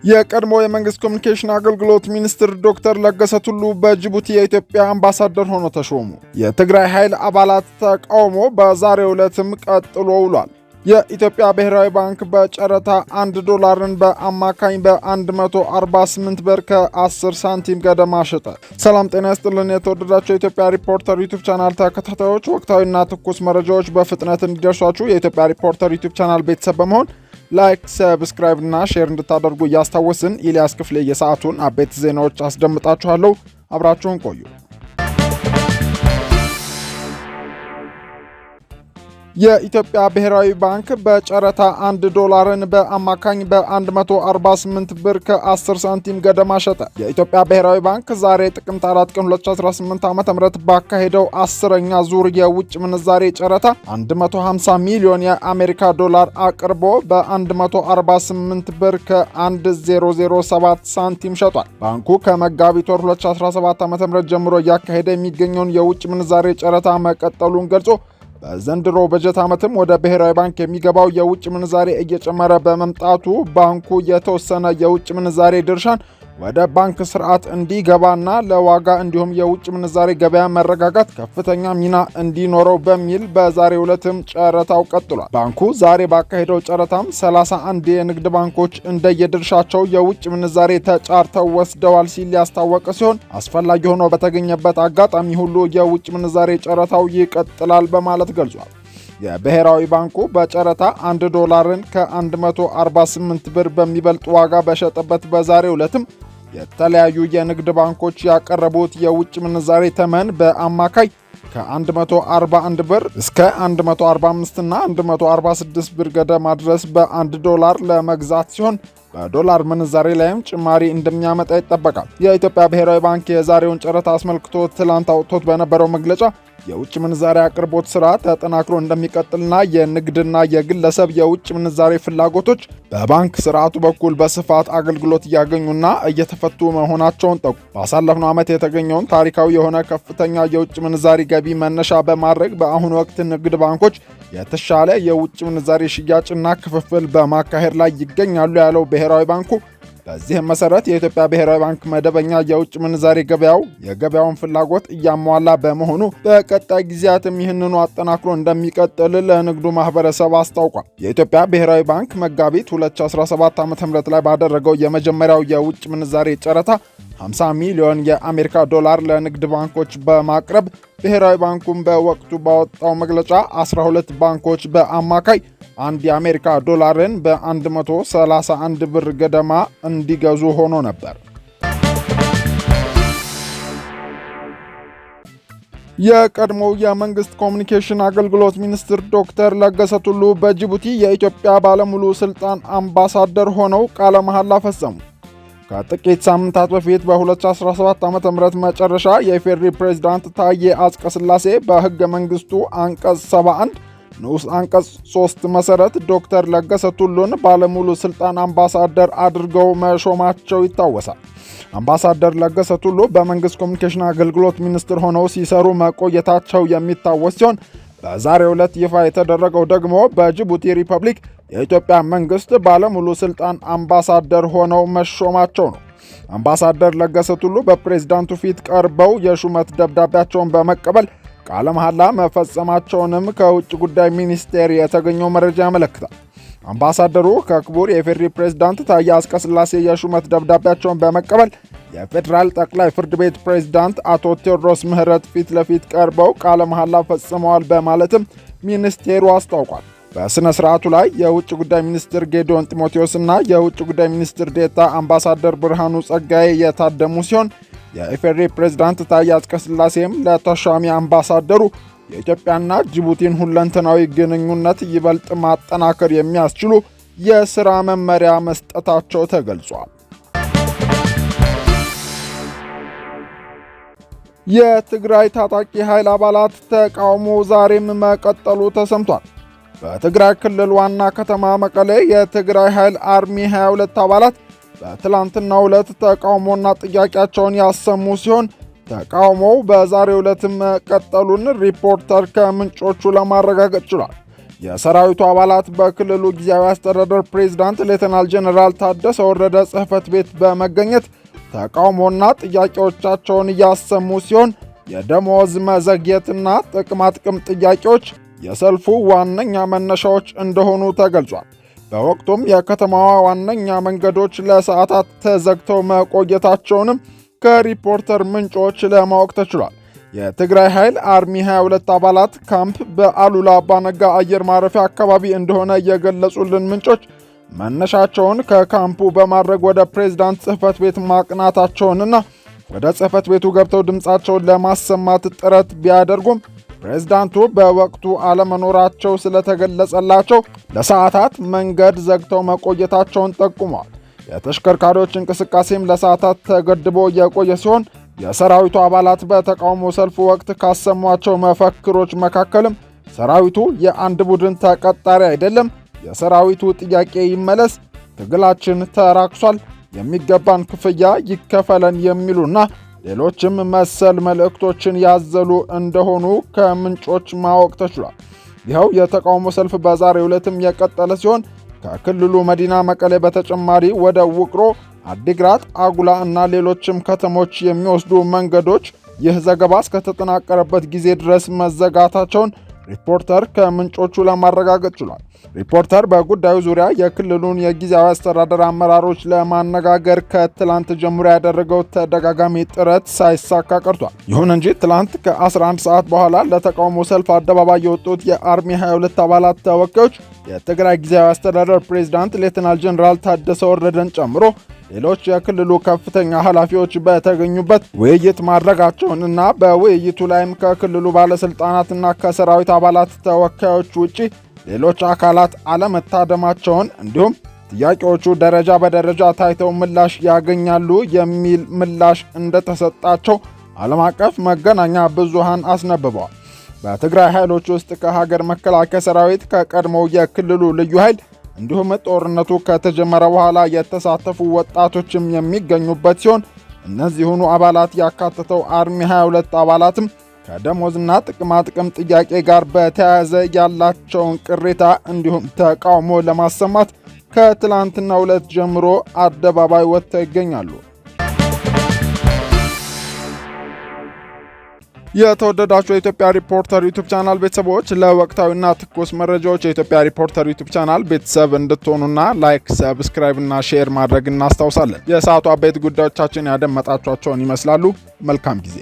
የቀድሞ የመንግስት ኮሚኒኬሽን አገልግሎት ሚኒስትር ዶክተር ለገሰ ቱሉ በጅቡቲ የኢትዮጵያ አምባሳደር ሆነው ተሾሙ። የትግራይ ኃይል አባላት ተቃውሞ በዛሬው ዕለትም ቀጥሎ ውሏል። የኢትዮጵያ ብሔራዊ ባንክ በጨረታ $1 በአማካኝ በ148 ብር ከ10 ሳንቲም ገደማ ሸጠ። ሰላም ጤና ይስጥልን። የተወደዳቸው የኢትዮጵያ ሪፖርተር ዩቲዩብ ቻናል ተከታታዮች ወቅታዊና ትኩስ መረጃዎች በፍጥነት እንዲደርሷችሁ የኢትዮጵያ ሪፖርተር ዩቲዩብ ቻናል ቤተሰብ በመሆን ላይክ፣ ሰብስክራይብ እና ሼር እንድታደርጉ እያስታወስን ኢሊያስ ክፍሌ የሰዓቱን አበይት ዜናዎች አስደምጣችኋለሁ። አብራችሁን ቆዩ። የኢትዮጵያ ብሔራዊ ባንክ በጨረታ $1 በአማካኝ በ148 ብር ከ10 ሳንቲም ገደማ ሸጠ። የኢትዮጵያ ብሔራዊ ባንክ ዛሬ ጥቅምት 4 ቀን 2018 ዓ.ም ባካሄደው 10ኛ ዙር የውጭ ምንዛሬ ጨረታ 150 ሚሊዮን የአሜሪካ ዶላር አቅርቦ በ148 ብር ከ1007 ሳንቲም ሸጧል። ባንኩ ከመጋቢት ወር 2017 ዓ.ም ጀምሮ እያካሄደ የሚገኘውን የውጭ ምንዛሬ ጨረታ መቀጠሉን ገልጾ በዘንድሮ በጀት ዓመትም ወደ ብሔራዊ ባንክ የሚገባው የውጭ ምንዛሬ እየጨመረ በመምጣቱ ባንኩ የተወሰነ የውጭ ምንዛሬ ድርሻን ወደ ባንክ ስርዓት እንዲገባና ለዋጋ እንዲሁም የውጭ ምንዛሬ ገበያ መረጋጋት ከፍተኛ ሚና እንዲኖረው በሚል በዛሬው ዕለትም ጨረታው ቀጥሏል። ባንኩ ዛሬ ባካሄደው ጨረታም 31 የንግድ ባንኮች እንደየድርሻቸው የውጭ ምንዛሬ ተጫርተው ወስደዋል ሲል ያስታወቀ ሲሆን አስፈላጊ ሆኖ በተገኘበት አጋጣሚ ሁሉ የውጭ ምንዛሬ ጨረታው ይቀጥላል በማለት ገልጿል። የብሔራዊ ባንኩ በጨረታ $1 ከ148 ብር በሚበልጥ ዋጋ በሸጠበት በዛሬው ዕለትም የተለያዩ የንግድ ባንኮች ያቀረቡት የውጭ ምንዛሬ ተመን በአማካይ ከ141 ብር እስከ 145 እና 146 ብር ገደማ ድረስ $1 ለመግዛት ሲሆን በዶላር ምንዛሬ ላይም ጭማሪ እንደሚያመጣ ይጠበቃል። የኢትዮጵያ ብሔራዊ ባንክ የዛሬውን ጨረታ አስመልክቶ ትላንት አውጥቶት በነበረው መግለጫ የውጭ ምንዛሬ አቅርቦት ስራ ተጠናክሮ እንደሚቀጥልና የንግድና የግለሰብ የውጭ ምንዛሬ ፍላጎቶች በባንክ ስርዓቱ በኩል በስፋት አገልግሎት እያገኙና እየተፈቱ መሆናቸውን ጠቁ። ባሳለፍነው ዓመት የተገኘውን ታሪካዊ የሆነ ከፍተኛ የውጭ ምንዛሬ ገቢ መነሻ በማድረግ በአሁኑ ወቅት ንግድ ባንኮች የተሻለ የውጭ ምንዛሬ ሽያጭና ክፍፍል በማካሄድ ላይ ይገኛሉ ያለው ብሔራዊ ባንኩ በዚህም መሰረት የኢትዮጵያ ብሔራዊ ባንክ መደበኛ የውጭ ምንዛሬ ገበያው የገበያውን ፍላጎት እያሟላ በመሆኑ በቀጣይ ጊዜያትም ይህንኑ አጠናክሮ እንደሚቀጥል ለንግዱ ማህበረሰብ አስታውቋል። የኢትዮጵያ ብሔራዊ ባንክ መጋቢት 2017 ዓ.ም ላይ ባደረገው የመጀመሪያው የውጭ ምንዛሬ ጨረታ 50 ሚሊዮን የአሜሪካ ዶላር ለንግድ ባንኮች በማቅረብ ብሔራዊ ባንኩም በወቅቱ ባወጣው መግለጫ 12 ባንኮች በአማካይ አንድ የአሜሪካ ዶላርን በ131 ብር ገደማ እንዲገዙ ሆኖ ነበር። የቀድሞው የመንግስት ኮሚኒኬሽን አገልግሎት ሚኒስትር ዶክተር ለገሰ ቱሉ በጅቡቲ የኢትዮጵያ ባለሙሉ ስልጣን አምባሳደር ሆነው ቃለ መሐላ ፈጸሙ። ከጥቂት ሳምንታት በፊት በ2017 ዓ.ም መጨረሻ የኢፌዴሪ ፕሬዝዳንት ታዬ አጽቀሥላሴ በሕገ መንግሥቱ አንቀጽ 71 ንዑስ አንቀጽ 3 መሠረት ዶክተር ለገሰ ቱሉን ባለሙሉ ሥልጣን አምባሳደር አድርገው መሾማቸው ይታወሳል። አምባሳደር ለገሰ ቱሉ በመንግሥት ኮሚኒኬሽን አገልግሎት ሚኒስትር ሆነው ሲሰሩ መቆየታቸው የሚታወስ ሲሆን በዛሬው ዕለት ይፋ የተደረገው ደግሞ በጅቡቲ ሪፐብሊክ የኢትዮጵያ መንግሥት ባለሙሉ ሥልጣን አምባሳደር ሆነው መሾማቸው ነው። አምባሳደር ለገሰ ቱሉ በፕሬዝዳንቱ ፊት ቀርበው የሹመት ደብዳቤያቸውን በመቀበል ቃለ መሐላ መፈጸማቸውንም ከውጭ ጉዳይ ሚኒስቴር የተገኘው መረጃ ያመለክታል። አምባሳደሩ ከክቡር የኢፌዴሪ ፕሬዝዳንት ታዬ አጽቀሥላሴ የሹመት ደብዳቤያቸውን በመቀበል የፌዴራል ጠቅላይ ፍርድ ቤት ፕሬዝዳንት አቶ ቴዎድሮስ ምህረት ፊት ለፊት ቀርበው ቃለ መሐላ ፈጽመዋል በማለትም ሚኒስቴሩ አስታውቋል። በሥነ ሥርዓቱ ላይ የውጭ ጉዳይ ሚኒስትር ጌዲዮን ጢሞቴዎስ እና የውጭ ጉዳይ ሚኒስትር ዴኤታ አምባሳደር ብርሃኑ ጸጋዬ የታደሙ ሲሆን የኢፌዴሪ ፕሬዝዳንት ታዬ አጽቀሥላሴም ለተሿሚ አምባሳደሩ የኢትዮጵያና ጅቡቲን ሁለንተናዊ ግንኙነት ይበልጥ ማጠናከር የሚያስችሉ የሥራ መመሪያ መስጠታቸው ተገልጿል። የትግራይ ታጣቂ ኃይል አባላት ተቃውሞ ዛሬም መቀጠሉ ተሰምቷል። በትግራይ ክልል ዋና ከተማ መቀሌ የትግራይ ኃይል አርሚ 22 አባላት በትላንትናው ዕለት ተቃውሞና ጥያቄያቸውን ያሰሙ ሲሆን ተቃውሞው በዛሬው ዕለትም መቀጠሉን ሪፖርተር ከምንጮቹ ለማረጋገጥ ችሏል። የሰራዊቱ አባላት በክልሉ ጊዜያዊ አስተዳደር ፕሬዝዳንት ሌተናል ጄኔራል ታደሰ ወረደ ጽሕፈት ቤት በመገኘት ተቃውሞና ጥያቄዎቻቸውን እያሰሙ ሲሆን የደሞዝ መዘግየትና ጥቅማጥቅም ጥያቄዎች የሰልፉ ዋነኛ መነሻዎች እንደሆኑ ተገልጿል። በወቅቱም የከተማዋ ዋነኛ መንገዶች ለሰዓታት ተዘግተው መቆየታቸውንም ከሪፖርተር ምንጮች ለማወቅ ተችሏል። የትግራይ ኃይል አርሚ 22 አባላት ካምፕ በአሉላ አባነጋ አየር ማረፊያ አካባቢ እንደሆነ የገለጹልን ምንጮች መነሻቸውን ከካምፑ በማድረግ ወደ ፕሬዝዳንት ጽሕፈት ቤት ማቅናታቸውንና ወደ ጽሕፈት ቤቱ ገብተው ድምፃቸውን ለማሰማት ጥረት ቢያደርጉም ፕሬዝዳንቱ በወቅቱ አለመኖራቸው ስለተገለጸላቸው ለሰዓታት መንገድ ዘግተው መቆየታቸውን ጠቁመዋል። የተሽከርካሪዎች እንቅስቃሴም ለሰዓታት ተገድቦ የቆየ ሲሆን የሰራዊቱ አባላት በተቃውሞ ሰልፉ ወቅት ካሰሟቸው መፈክሮች መካከልም ሰራዊቱ የአንድ ቡድን ተቀጣሪ አይደለም፣ የሰራዊቱ ጥያቄ ይመለስ፣ ትግላችን ተራክሷል፣ የሚገባን ክፍያ ይከፈለን የሚሉና ሌሎችም መሰል መልእክቶችን ያዘሉ እንደሆኑ ከምንጮች ማወቅ ተችሏል። ይኸው የተቃውሞ ሰልፍ በዛሬው ዕለትም የቀጠለ ሲሆን ከክልሉ መዲና መቀሌ በተጨማሪ ወደ ውቅሮ፣ አዲግራት፣ አጉላ እና ሌሎችም ከተሞች የሚወስዱ መንገዶች ይህ ዘገባ እስከተጠናቀረበት ጊዜ ድረስ መዘጋታቸውን ሪፖርተር ከምንጮቹ ለማረጋገጥ ችሏል። ሪፖርተር በጉዳዩ ዙሪያ የክልሉን የጊዜያዊ አስተዳደር አመራሮች ለማነጋገር ከትላንት ጀምሮ ያደረገው ተደጋጋሚ ጥረት ሳይሳካ ቀርቷል። ይሁን እንጂ ትላንት ከ11 ሰዓት በኋላ ለተቃውሞ ሰልፍ አደባባይ የወጡት የአርሚ 22 አባላት ተወካዮች የትግራይ ጊዜያዊ አስተዳደር ፕሬዝዳንት ሌተናል ጄኔራል ታደሰ ወረደን ጨምሮ ሌሎች የክልሉ ከፍተኛ ኃላፊዎች በተገኙበት ውይይት ማድረጋቸውንና በውይይቱ ላይም ከክልሉ ባለሥልጣናትና ከሰራዊት አባላት ተወካዮች ውጪ ሌሎች አካላት አለመታደማቸውን እንዲሁም ጥያቄዎቹ ደረጃ በደረጃ ታይተው ምላሽ ያገኛሉ የሚል ምላሽ እንደተሰጣቸው ዓለም አቀፍ መገናኛ ብዙሃን አስነብበዋል። በትግራይ ኃይሎች ውስጥ ከሀገር መከላከያ ሰራዊት፣ ከቀድሞው የክልሉ ልዩ ኃይል እንዲሁም ጦርነቱ ከተጀመረ በኋላ የተሳተፉ ወጣቶችም የሚገኙበት ሲሆን እነዚሁኑ አባላት ያካተተው አርሚ 22 አባላትም ከደሞዝና ጥቅማጥቅም ጥያቄ ጋር በተያያዘ ያላቸውን ቅሬታ እንዲሁም ተቃውሞ ለማሰማት ከትላንትናው ዕለት ጀምሮ አደባባይ ወጥተው ይገኛሉ። የተወደዳችሁ የኢትዮጵያ ሪፖርተር ዩቲዩብ ቻናል ቤተሰቦች ለወቅታዊና ትኩስ መረጃዎች የኢትዮጵያ ሪፖርተር ዩቲዩብ ቻናል ቤተሰብ እንድትሆኑና ላይክ፣ ሰብስክራይብ እና ሼር ማድረግ እናስታውሳለን። የሰዓቱ አበይት ጉዳዮቻችን ያደመጣችኋቸውን ይመስላሉ። መልካም ጊዜ